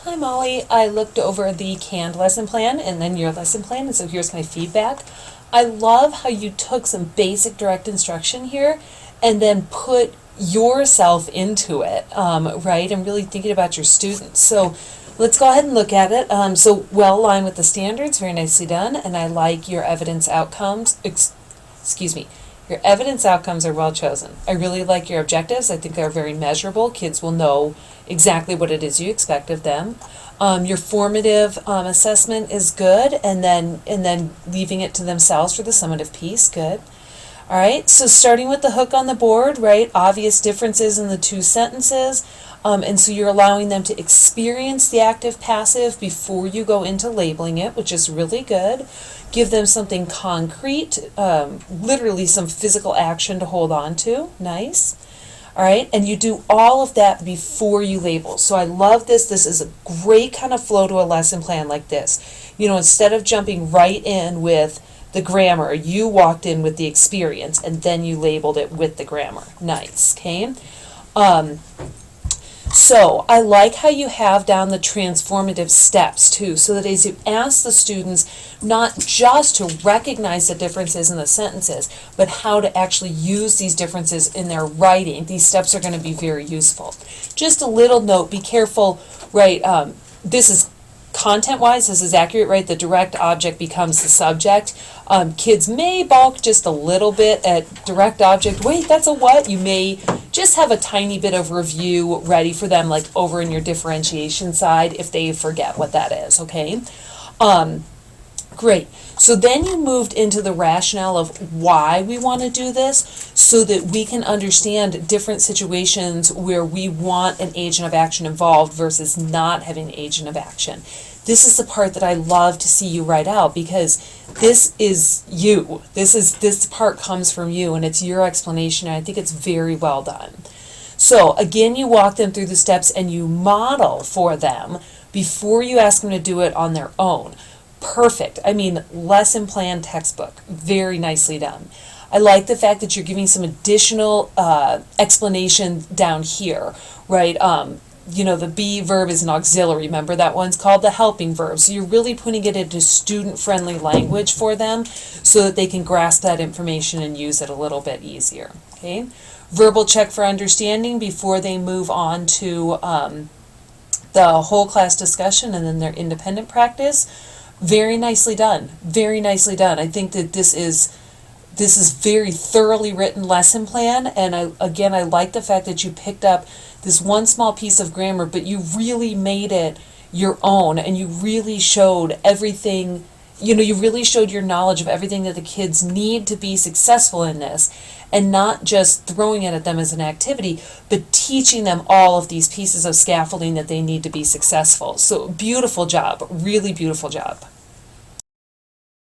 Hi Molly, I looked over the canned lesson plan and then your lesson plan, and so here's my feedback. I love how you took some basic direct instruction here and then put yourself into it, right, and really thinking about your students. So let's go ahead and look at it. So well aligned with the standards, very nicely done, and I like your evidence outcomes, excuse me, your evidence outcomes are well chosen. I really like your objectives. I think they're very measurable. Kids will know exactly what it is you expect of them. Your formative assessment is good, and then leaving it to themselves for the summative piece, good. All right, so starting with the hook on the board, right, obvious differences in the two sentences, and so you're allowing them to experience the active passive before you go into labeling it, which is really good. Give them something concrete, literally some physical action to hold on to, nice. All right, and you do all of that before you label. So I love this. This is a great kind of flow to a lesson plan like this. You know, instead of jumping right in with the grammar, you walked in with the experience and then you labeled it with the grammar. Nice, okay? So I like how you have down the transformative steps too, so that as you ask the students not just to recognize the differences in the sentences, but how to actually use these differences in their writing, these steps are going to be very useful. Just a little note, be careful, right, this is content-wise, this is accurate, right? The direct object becomes the subject. Kids may balk just a little bit at direct object. Wait, that's a what? You may just have a tiny bit of review ready for them, like over in your differentiation side, if they forget what that is, okay? Great. So then you moved into the rationale of why we want to do this, so that we can understand different situations where we want an agent of action involved versus not having an agent of action. This is the part that I love to see you write out, because this is you. This part comes from you, and it's your explanation, and I think it's very well done. So again, you walk them through the steps and you model for them before you ask them to do it on their own. Perfect. I mean, lesson plan textbook. Very nicely done. I like the fact that you're giving some additional explanation down here, right? You know, the be verb is an auxiliary. Remember, that one's called the helping verb. So you're really putting it into student-friendly language for them so that they can grasp that information and use it a little bit easier. Okay? Verbal check for understanding before they move on to the whole class discussion and then their independent practice. Very nicely done. Very nicely done. I think that this is very thoroughly written lesson plan, and I like the fact that you picked up this one small piece of grammar, but you really made it your own, and you really showed everything, you know, you really showed your knowledge of everything that the kids need to be successful in this, and not just throwing it at them as an activity, but teaching them all of these pieces of scaffolding that they need to be successful. So beautiful job, really beautiful job.